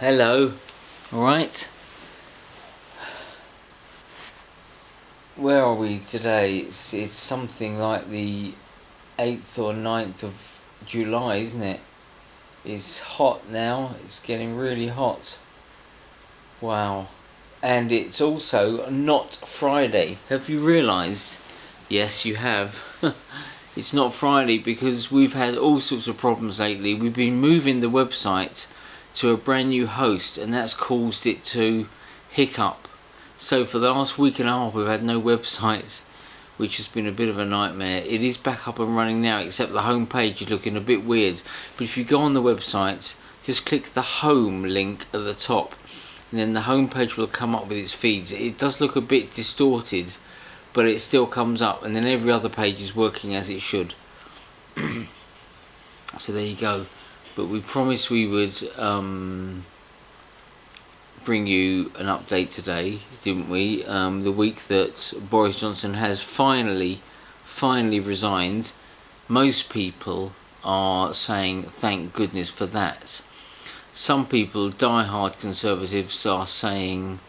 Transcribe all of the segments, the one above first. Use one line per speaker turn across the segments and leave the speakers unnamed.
Hello. Alright. Where are we today? It's something like the 8th or 9th of July, isn't it? It's hot now. It's getting really hot. Wow. And it's also not Friday. Have you realised? Yes, you have. It's not Friday because we've had all sorts of problems lately. We've been moving the website to a brand new host, and that's caused it to hiccup. So for the last week and a half we've had no website, which has been a bit of a nightmare. It is back up and running now, except the home page is looking a bit weird. But if you go on the website, just click the home link at the top, and then the home page will come up with its feeds. It does look a bit distorted, but it still comes up, and then every other page is working as it should. So there you go. But we promised we would bring you an update today, didn't we? The week that Boris Johnson has finally resigned. Most people are saying thank goodness for that. Some people, die-hard conservatives, are saying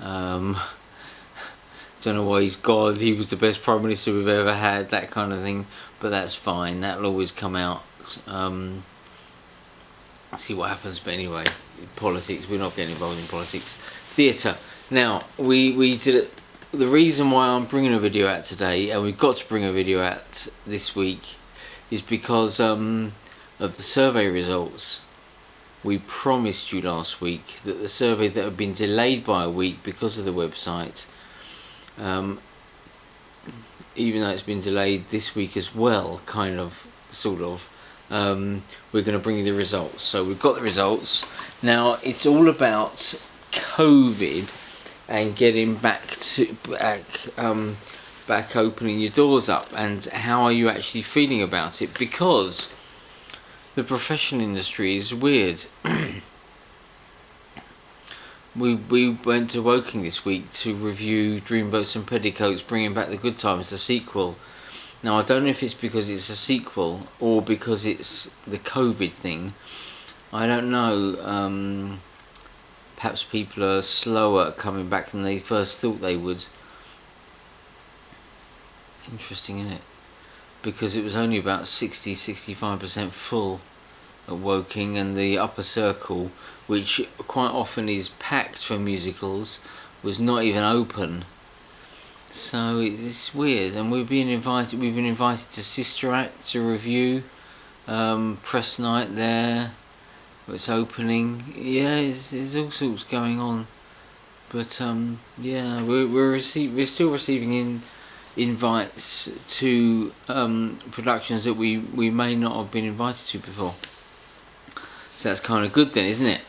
don't know why he's gone, he was the best Prime Minister we've ever had, that kind of thing. But that's fine, that'll always come out. See what happens. But anyway, politics, we're not getting involved in politics. Theatre. Now, we did it. The reason why I'm bringing a video out today, and we've got to bring a video out this week, is because of the survey results. We promised you last week that the survey that had been delayed by a week because of the website, even though it's been delayed this week as well, kind of, sort of, we're going to bring you the results. So we've got the results. Now it's all about COVID and getting back opening your doors up, and how are you actually feeling about it, because the professional industry is weird. We went to Woking this week to review Dreamboats and Petticoats, Bringing Back the Good Times, the sequel. Now I don't know if it's because it's a sequel or because it's the COVID thing. I don't know. Perhaps people are slower at coming back than they first thought they would. Interesting, isn't it? Because it was only about 60-65% full at Woking, and the upper circle, which quite often is packed for musicals, was not even open. So it's weird, and we've been invited to Sister Act to review, press night there, it's opening. Yeah, there's all sorts going on. But yeah, we're still receiving invites to productions that we may not have been invited to before. So that's kind of good then, isn't it?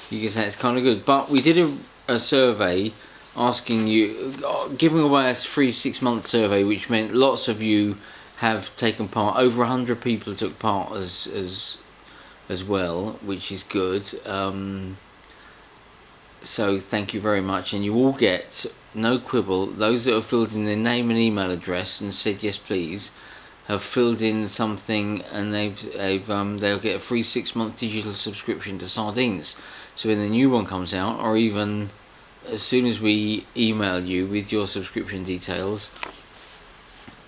You can say it's kind of good. But we did a survey asking you, giving away a free 6-month survey, which meant lots of you have taken part. Over 100 people took part as well, which is good. So thank you very much, and you all get, no quibble, those that have filled in their name and email address and said yes please, have filled in something, and they'll get a free 6-month digital subscription to Sardines. So when the new one comes out, or even as soon as we email you with your subscription details,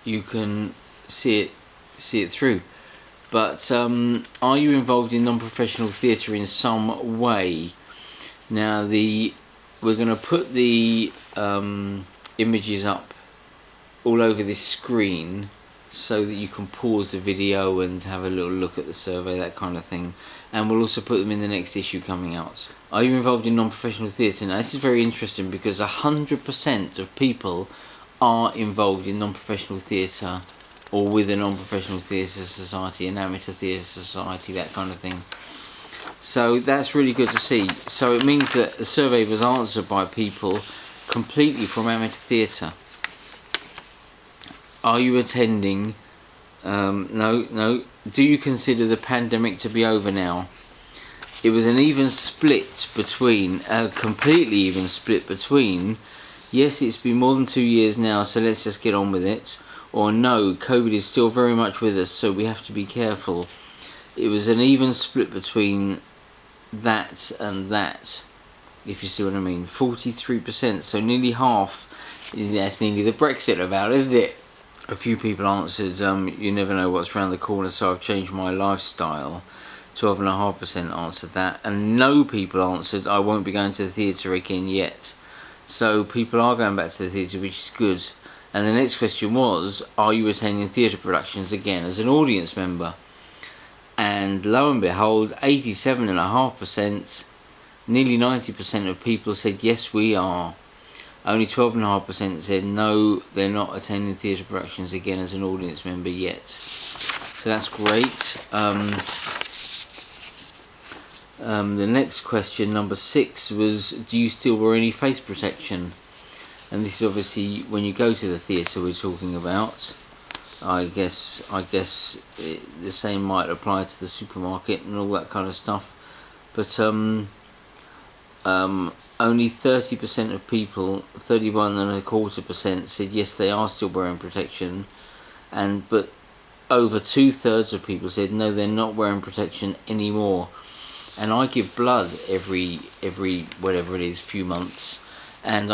you can see it through. But are you involved in non-professional theatre in some way? Now we're going to put the images up all over this screen so that you can pause the video and have a little look at the survey, that kind of thing. And we'll also put them in the next issue coming out. Are you involved in non-professional theatre? Now this is very interesting, because 100% of people are involved in non-professional theatre, or with a non-professional theatre society, an amateur theatre society, that kind of thing. So that's really good to see. So it means that the survey was answered by people completely from amateur theatre. Are you attending? No. Do you consider the pandemic to be over now? It was an even split between, completely even split between, yes, it's been more than 2 years now, so let's just get on with it, or no, COVID is still very much with us, so we have to be careful. It was an even split between that and that, if you see what I mean. 43%, so nearly half. That's nearly the Brexit about, isn't it? A few people answered, you never know what's around the corner, so I've changed my lifestyle. 12.5% answered that, and no people answered, I won't be going to the theatre again yet. So people are going back to the theatre, which is good. And the next question was, are you attending theatre productions again as an audience member? And lo and behold, 87.5%, nearly 90% of people said yes, we are. Only 12.5% said no, they're not attending theatre productions again as an audience member yet. So that's great. The next question, number 6, was, do you still wear any face protection? And this is obviously when you go to the theatre we're talking about. I guess the same might apply to the supermarket and all that kind of stuff. But only 30% of people, 31.25%, said yes, they are still wearing protection, but over 2/3 of people said no, they're not wearing protection anymore. And I give blood every whatever it is, few months, and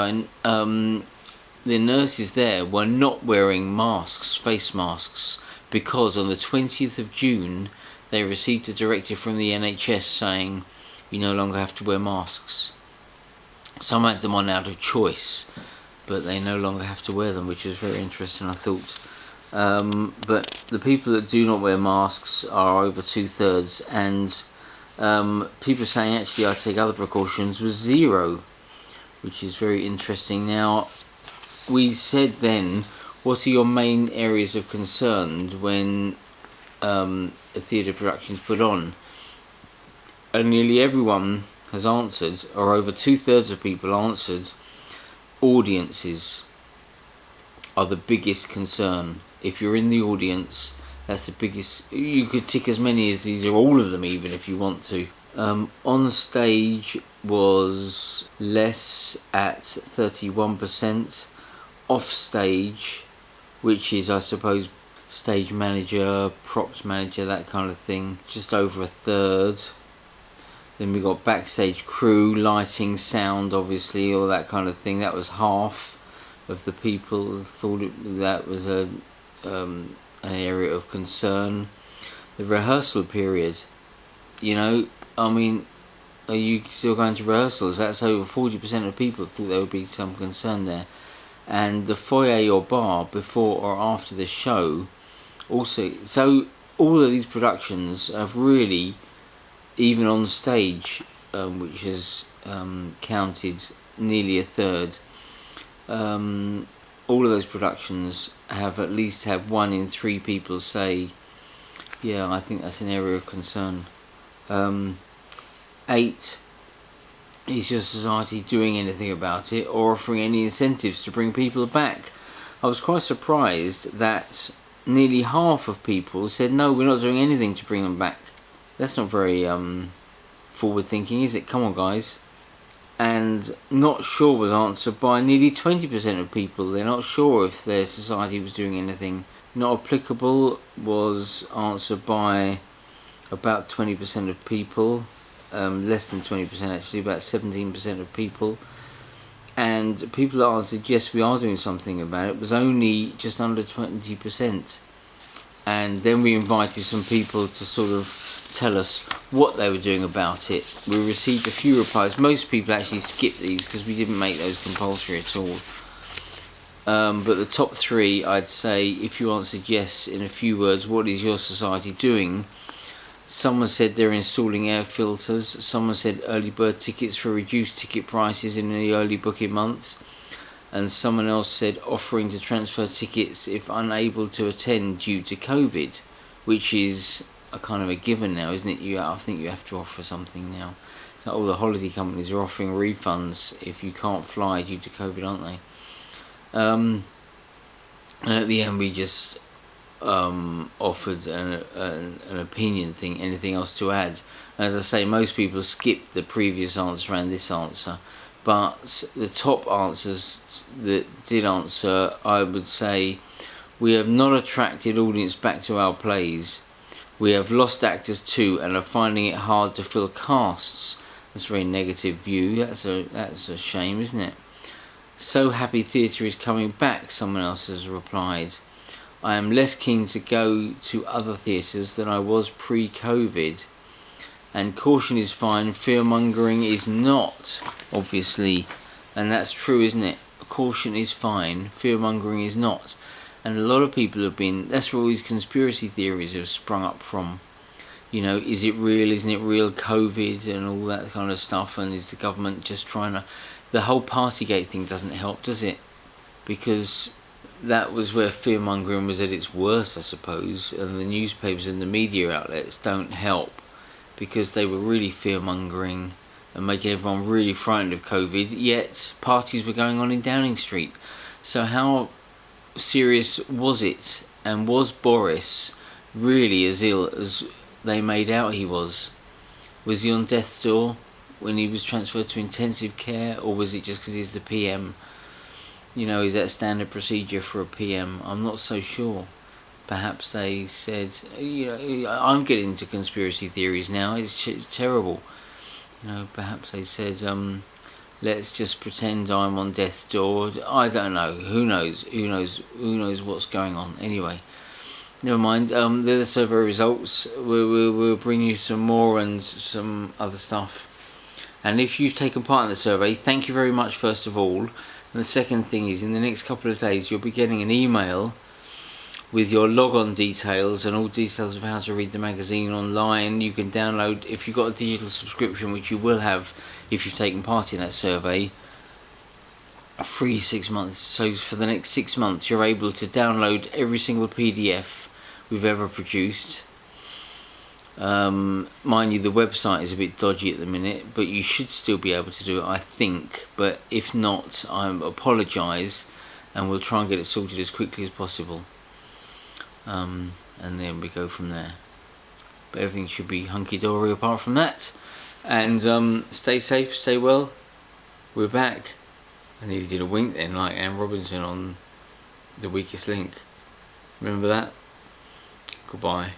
the nurses there were not wearing masks, face masks, because on the 20th of June they received a directive from the NHS saying you no longer have to wear masks. Some had them on out of choice, but they no longer have to wear them, which was very interesting, I thought. But the people that do not wear masks are over 2/3, and people saying actually I take other precautions was 0, which is very interesting. Now, we said then, what are your main areas of concern when a theatre production is put on? And nearly everyone has answered, or over 2/3 of people answered, audiences are the biggest concern. If you're in the audience, that's the biggest. You could tick as many as these, or all of them even, if you want to. On stage was less at 31%. Off stage, which is I suppose stage manager, props manager, that kind of thing, just over 1/3. Then we got backstage crew, lighting, sound, obviously, all that kind of thing. That was half of the people thought that was an area of concern. The rehearsal period, I mean, are you still going to rehearsals? That's over 40% of people thought there would be some concern there. And the foyer or bar before or after the show also. So all of these productions have really, even on stage, which has counted nearly 1/3, all of those productions have at least had 1 in 3 people say, yeah, I think that's an area of concern. 8, is your society doing anything about it or offering any incentives to bring people back? I was quite surprised that nearly half of people said no, we're not doing anything to bring them back. That's not very forward thinking, is it? Come on, guys. And not sure was answered by nearly 20% of people. They're not sure if their society was doing anything. Not applicable was answered by about 20% of people. Less than 20% actually, about 17% of people. And people that answered yes, we are doing something about it, was only just under 20%. And then we invited some people to sort of tell us what they were doing about it. We received a few replies. Most people actually skipped these because we didn't make those compulsory at all. But the top 3, I'd say, if you answered yes in a few words, what is your society doing? Someone said they're installing air filters. Someone said early bird tickets for reduced ticket prices in the early booking months. And someone else said offering to transfer tickets if unable to attend due to COVID, which is a kind of a given now, isn't it? I think you have to offer something now. So all the holiday companies are offering refunds if you can't fly due to COVID, aren't they? And at the end we just offered an opinion thing, anything else to add. And as I say, most people skipped the previous answer and this answer, but the top answers that did answer, I would say, we have not attracted audience back to our plays. We have lost actors too and are finding it hard to fill casts. That's a very negative view. That's a shame, isn't it? So happy theatre is coming back, someone else has replied. I am less keen to go to other theatres than I was pre-COVID. And caution is fine, fear-mongering is not, obviously. And that's true, isn't it? Caution is fine, fear-mongering is not. And a lot of people have been, that's where all these conspiracy theories have sprung up from. You know, is it real, isn't it real, COVID and all that kind of stuff, and is the government just trying to... The whole Partygate thing doesn't help, does it? Because that was where fear-mongering was at its worst, I suppose, and the newspapers and the media outlets don't help, because they were really fear-mongering and making everyone really frightened of COVID, yet parties were going on in Downing Street. So how serious was it, and was Boris really as ill as they made out he was? Was he on death's door when he was transferred to intensive care, or was it just because he's the PM? You know, is that standard procedure for a PM? I'm not so sure. Perhaps they said, you know, I'm getting into conspiracy theories now, it's terrible. You know, perhaps they said, let's just pretend I'm on death's door. I don't know, who knows what's going on. Anyway, never mind, they're the survey results. We'll bring you some more and some other stuff. And if you've taken part in the survey, thank you very much first of all. And the second thing is, in the next couple of days you'll be getting an email with your logon details and all details of how to read the magazine online. You can download, if you've got a digital subscription, which you will have if you've taken part in that survey, a free 6 months. So for the next 6 months you're able to download every single PDF we've ever produced. Mind you, the website is a bit dodgy at the minute, but you should still be able to do it, I think. But if not, I apologise, and we'll try and get it sorted as quickly as possible. And then we go from there. But everything should be hunky-dory apart from that. And stay safe, stay well. We're back. I nearly did a wink then, like Anne Robinson on The Weakest Link. Remember that? Goodbye.